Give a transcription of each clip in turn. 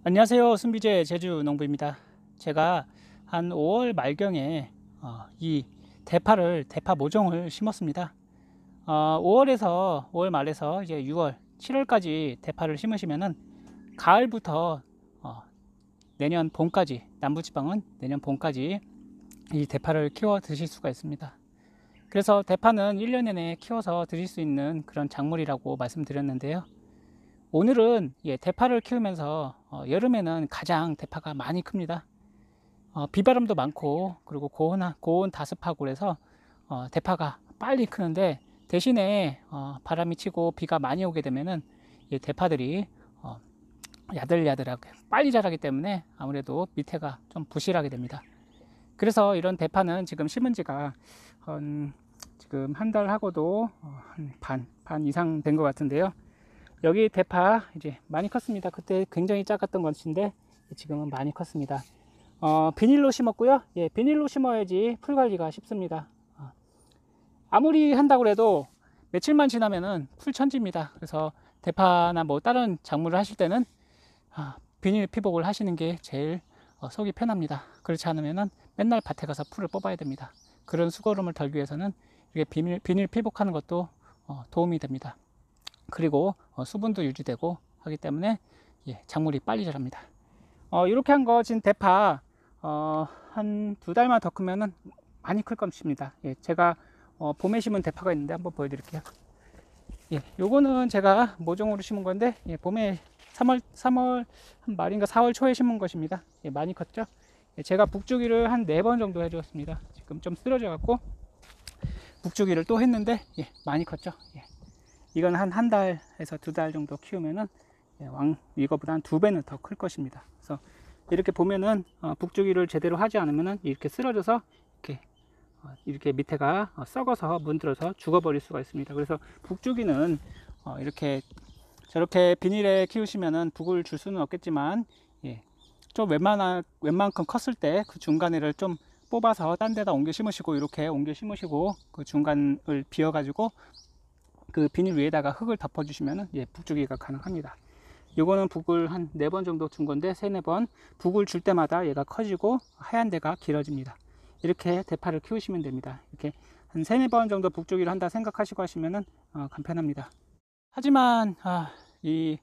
안녕하세요. 순비제 제주농부입니다. 제가 한 5월 말경에 이 대파 모종을 심었습니다. 5월 말에서 이제 6월, 7월까지 대파를 심으시면은 가을부터 내년 봄까지, 남부지방은 내년 봄까지 이 대파를 키워 드실 수가 있습니다. 그래서 대파는 1년 내내 키워서 드실 수 있는 그런 작물이라고 말씀드렸는데요. 오늘은 대파를 키우면서 여름에는 가장 대파가 많이 큽니다. 비바람도 많고 그리고 고온 다습하고 그래서 대파가 빨리 크는데, 대신에 바람이 치고 비가 많이 오게 되면은 이 대파들이 야들야들하게 빨리 자라기 때문에 아무래도 밑에가 좀 부실하게 됩니다. 그래서 이런 대파는 지금 심은 지가 지금 한 달하고도 반 이상 된 것 같은데요. 여기 대파 이제 많이 컸습니다. 그때 굉장히 작았던 것인데 지금은 많이 컸습니다. 비닐로 심었고요. 비닐로 심어야지 풀 관리가 쉽습니다. 아무리 한다고 해도 며칠만 지나면은 풀 천지입니다. 그래서 대파나 뭐 다른 작물을 하실 때는 비닐 피복을 하시는 게 제일 속이 편합니다. 그렇지 않으면은 맨날 밭에 가서 풀을 뽑아야 됩니다. 그런 수고름을 덜기 위해서는 이렇게 비닐 피복하는 것도 도움이 됩니다. 그리고 수분도 유지되고 하기 때문에 작물이 빨리 자랍니다. 이렇게 한 거 지금 대파 한 2달만 더 크면은 많이 클 것입니다. 제가 봄에 심은 대파가 있는데 한번 보여드릴게요. 요거는 제가 모종으로 심은 건데 봄에 3월 한 말인가 4월 초에 심은 것입니다. 많이 컸죠. 제가 북주기를 한 4번 정도 해주었습니다. 지금 좀 쓰러져 갖고 북주기를 또 했는데 많이 컸죠. 이건 한 달에서 2달 정도 키우면은 이거보다 한 2배는 더 클 것입니다. 그래서 이렇게 보면은 북주기를 제대로 하지 않으면은 이렇게 쓰러져서 이렇게 밑에가 썩어서 문드러서 죽어버릴 수가 있습니다. 그래서 북주기는 이렇게 저렇게 비닐에 키우시면은 북을 줄 수는 없겠지만 좀 웬만큼 컸을 때 그 중간에를 좀 뽑아서 딴 데다 옮겨 심으시고, 이렇게 옮겨 심으시고 그 중간을 비워 가지고 그 비닐 위에다가 흙을 덮어 주시면은 북주기가 가능합니다. 요거는 북을 한 4번 정도 준 건데 3-4번 북을 줄 때마다 얘가 커지고 하얀 데가 길어집니다. 이렇게 대파를 키우시면 됩니다. 이렇게 한 3-4번 정도 북주기를 한다 생각하시고 하시면은 간편합니다. 하지만 이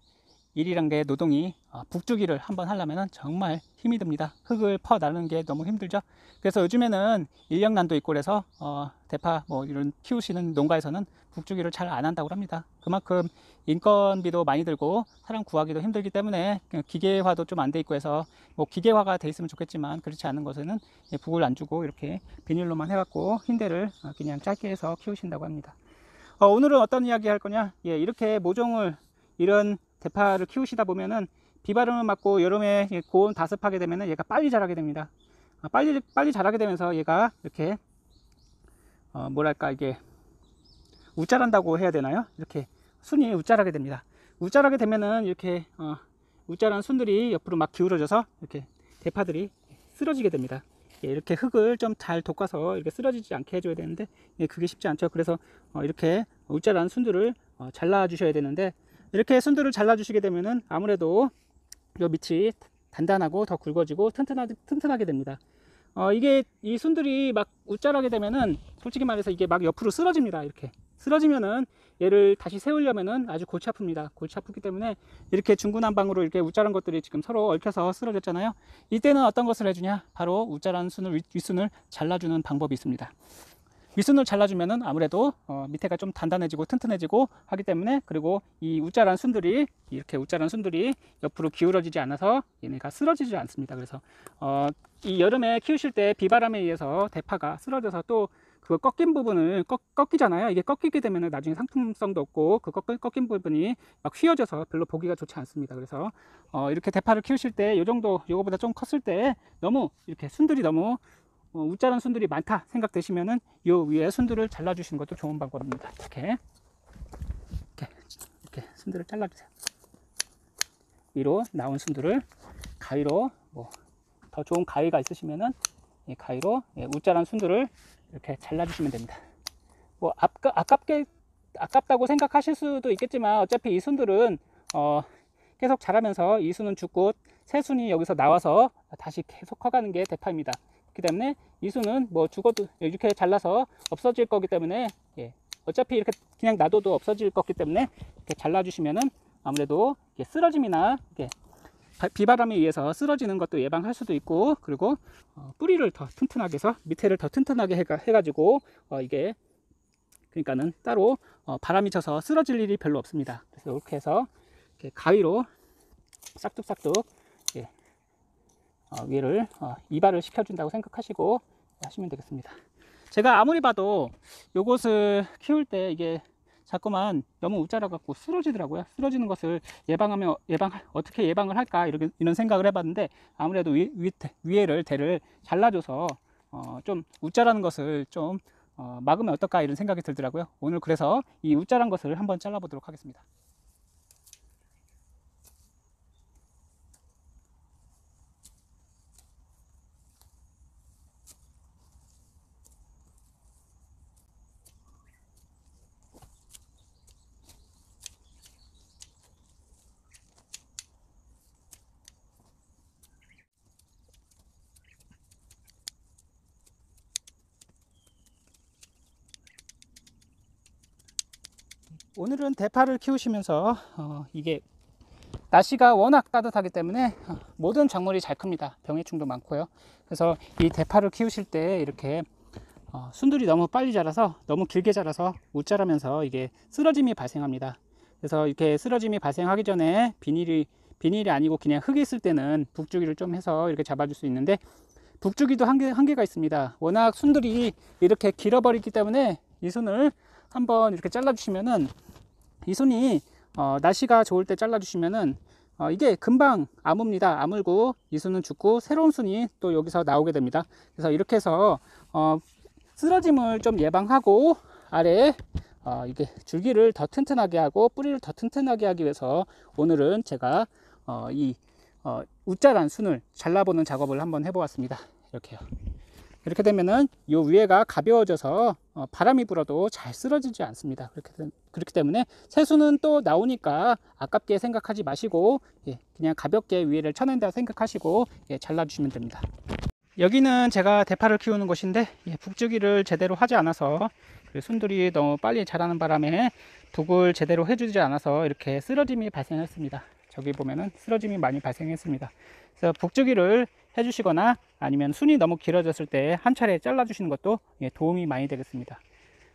일이란 게, 노동이 북주기를 한번 하려면 정말 힘이 듭니다. 흙을 퍼 나르는 게 너무 힘들죠. 그래서 요즘에는 인력난도 있고 그래서 대파 뭐 이런 키우시는 농가에서는 북주기를 잘 안 한다고 합니다. 그만큼 인건비도 많이 들고 사람 구하기도 힘들기 때문에 기계화도 좀 안 돼 있고 해서, 뭐 기계화가 돼 있으면 좋겠지만 그렇지 않은 것에는 북을 안 주고 이렇게 비닐로만 해갖고 흰 데를 그냥 짧게 해서 키우신다고 합니다. 오늘은 어떤 이야기 할 거냐, 이렇게 모종을 이런 대파를 키우시다 보면은 비바람을 맞고 여름에 고온 다습하게 되면은 얘가 빨리 자라게 됩니다. 빨리 자라게 되면서 얘가 이렇게 뭐랄까, 이게 웃자란다고 해야 되나요? 이렇게 순이 웃자라게 됩니다. 웃자라게 되면은 이렇게 웃자란 순들이 옆으로 막 기울어져서 이렇게 대파들이 쓰러지게 됩니다. 이렇게 흙을 좀 잘 돋궈서 이렇게 쓰러지지 않게 해줘야 되는데 그게 쉽지 않죠. 그래서 이렇게 웃자란 순들을 잘라 주셔야 되는데, 이렇게 순들을 잘라 주시게 되면은 아무래도 요 밑이 단단하고 더 굵어지고 튼튼하게 됩니다. 이게 이 순들이 막 웃자라게 되면은 솔직히 말해서 이게 막 옆으로 쓰러집니다. 이렇게 쓰러지면은 얘를 다시 세우려면은 아주 골치 아픕니다. 골치 아프기 때문에 이렇게 중구난방으로 이렇게 웃자란 것들이 지금 서로 얽혀서 쓰러졌잖아요. 이때는 어떤 것을 해주냐, 바로 웃자란 순을, 윗순을 잘라주는 방법이 있습니다. 윗순을 잘라주면은 아무래도 밑에가 좀 단단해지고 튼튼해지고 하기 때문에, 그리고 이 웃자란 순들이, 이렇게 웃자란 순들이 옆으로 기울어지지 않아서 얘네가 쓰러지지 않습니다. 그래서 이 여름에 키우실 때 비바람에 의해서 대파가 쓰러져서 또 그 꺾인 부분을 꺾이잖아요. 이게 꺾이게 되면 나중에 상품성도 없고 그 꺾인 부분이 막 휘어져서 별로 보기가 좋지 않습니다. 그래서 이렇게 대파를 키우실 때 요 정도, 요거보다 좀 컸을 때 너무 이렇게 순들이 너무 웃자란 순들이 많다 생각되시면은 요 위에 순들을 잘라주시는 것도 좋은 방법입니다. 이렇게 순들을 잘라주세요. 위로 나온 순들을 가위로, 뭐 더 좋은 가위가 있으시면은 이 가위로 웃자란 순들을 이렇게 잘라주시면 됩니다. 뭐 아깝다고 생각하실 수도 있겠지만 어차피 이 순들은 계속 자라면서 이 순은 죽고 새순이 여기서 나와서 다시 계속 커가는 게 대파입니다. 그렇기 때문에 이 순은 뭐 죽어도 이렇게 잘라서 없어질 거기 때문에 어차피 이렇게 그냥 놔둬도 없어질 거기 때문에 이렇게 잘라주시면은 아무래도 쓰러짐이나 비바람에 의해서 쓰러지는 것도 예방할 수도 있고, 그리고 뿌리를 더 튼튼하게 해서 밑에를 더 튼튼하게 해가지고 이게 그러니까는 따로 바람이 쳐서 쓰러질 일이 별로 없습니다. 그래서 이렇게 해서 이렇게 가위로 싹둑싹둑 위를 이발을 시켜준다고 생각하시고 하시면 되겠습니다. 제가 아무리 봐도 요것을 키울 때 이게 자꾸만 너무 웃자라 갖고 쓰러지더라고요. 쓰러지는 것을 어떻게 예방을 할까 이런 생각을 해봤는데, 아무래도 대를 잘라줘서 좀 웃자라는 것을 좀 막으면 어떨까 이런 생각이 들더라고요. 오늘 그래서 이 웃자란 것을 한번 잘라보도록 하겠습니다. 오늘은 대파를 키우시면서 이게 날씨가 워낙 따뜻하기 때문에 모든 작물이 잘 큽니다. 병해충도 많고요. 그래서 이 대파를 키우실 때 이렇게 순들이 너무 빨리 자라서, 너무 길게 자라서 웃자라면서 이게 쓰러짐이 발생합니다. 그래서 이렇게 쓰러짐이 발생하기 전에 비닐이 아니고 그냥 흙이 있을 때는 북주기를 좀 해서 이렇게 잡아줄 수 있는데, 북주기도 한계가 있습니다. 워낙 순들이 이렇게 길어버리기 때문에 이 순을 한번 이렇게 잘라주시면은, 이 순이 날씨가 좋을 때 잘라주시면은 이게 금방 아뭅니다. 아물고 이 순은 죽고 새로운 순이 또 여기서 나오게 됩니다. 그래서 이렇게 해서 쓰러짐을 좀 예방하고, 아래에 이게 줄기를 더 튼튼하게 하고 뿌리를 더 튼튼하게 하기 위해서 오늘은 제가 이 웃자란 순을 잘라보는 작업을 한번 해보았습니다. 이렇게요. 이렇게 되면은 이 위에가 가벼워져서 바람이 불어도 잘 쓰러지지 않습니다. 그렇기 때문에 새순은 또 나오니까 아깝게 생각하지 마시고 그냥 가볍게 위에를 쳐낸다 생각하시고 잘라주시면 됩니다. 여기는 제가 대파를 키우는 곳인데 북주기를 제대로 하지 않아서 순들이 너무 빨리 자라는 바람에 북을 제대로 해주지 않아서 이렇게 쓰러짐이 발생했습니다. 저기 보면은 쓰러짐이 많이 발생했습니다. 그래서 북주기를 해주시거나 아니면 순이 너무 길어졌을 때 한 차례 잘라주시는 것도 도움이 많이 되겠습니다.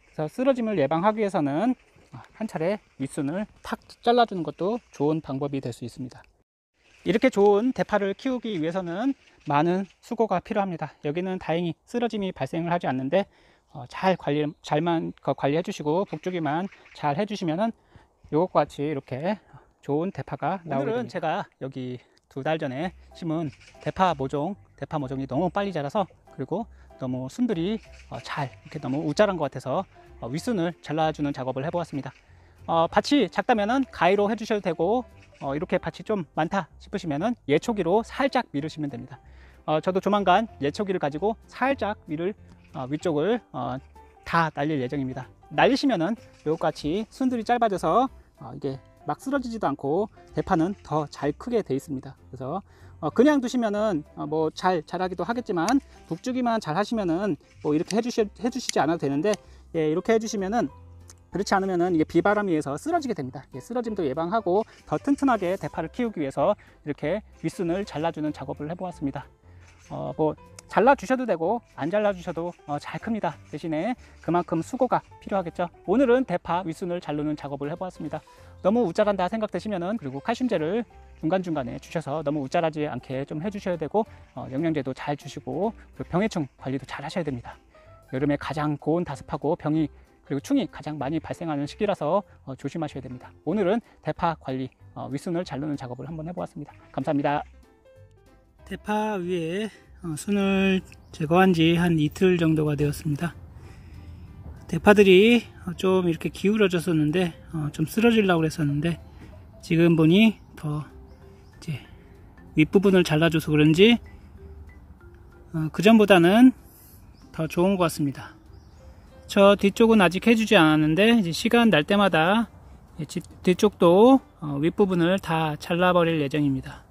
그래서 쓰러짐을 예방하기 위해서는 한 차례 윗순을 탁 잘라주는 것도 좋은 방법이 될 수 있습니다. 이렇게 좋은 대파를 키우기 위해서는 많은 수고가 필요합니다. 여기는 다행히 쓰러짐이 발생을 하지 않는데 잘만 관리해 주시고 북주기만 잘 해주시면은 이것과 같이 이렇게 좋은 대파가 나오게 됩니다. 오늘은 제가 여기 2달 전에 심은 대파 모종이 너무 빨리 자라서, 그리고 너무 순들이 이렇게 너무 웃자란 것 같아서 윗순을 잘라주는 작업을 해보았습니다. 밭이 작다면은 가위로 해주셔도 되고, 이렇게 밭이 좀 많다 싶으시면은 예초기로 살짝 밀으시면 됩니다. 저도 조만간 예초기를 가지고 살짝 위쪽을 다 날릴 예정입니다. 날리시면은 이것같이 순들이 짧아져서 이게 막 쓰러지지도 않고 대파는 더 잘 크게 돼 있습니다. 그래서 그냥 두시면은 뭐 자라기도 하겠지만, 북주기만 잘 하시면은 뭐 이렇게 해주시지 않아도 되는데, 이렇게 해주시면은, 그렇지 않으면은 이게 비바람에 의해서 쓰러지게 됩니다. 쓰러짐도 예방하고 더 튼튼하게 대파를 키우기 위해서 이렇게 윗순을 잘라주는 작업을 해보았습니다. 뭐 잘라주셔도 되고 안 잘라주셔도 잘 큽니다. 대신에 그만큼 수고가 필요하겠죠. 오늘은 대파 윗순을 자르는 작업을 해보았습니다. 너무 웃자란다 생각되시면은, 그리고 칼슘제를 중간중간에 주셔서 너무 웃자라지 않게 좀 해주셔야 되고, 영양제도 잘 주시고, 병해충 관리도 잘 하셔야 됩니다. 여름에 가장 고온 다습하고 그리고 충이 가장 많이 발생하는 시기라서 조심하셔야 됩니다. 오늘은 대파 관리 윗순을 자르는 작업을 한번 해보았습니다. 감사합니다. 대파 위에 순을 제거한 지 한 이틀 정도가 되었습니다. 대파들이 좀 이렇게 기울어졌었는데 좀 쓰러지려고 그랬었는데, 지금 보니 더 이제 윗부분을 잘라줘서 그런지 그전보다는 더 좋은 것 같습니다. 저 뒤쪽은 아직 해주지 않았는데, 이제 시간 날 때마다 뒤쪽도 윗부분을 다 잘라버릴 예정입니다.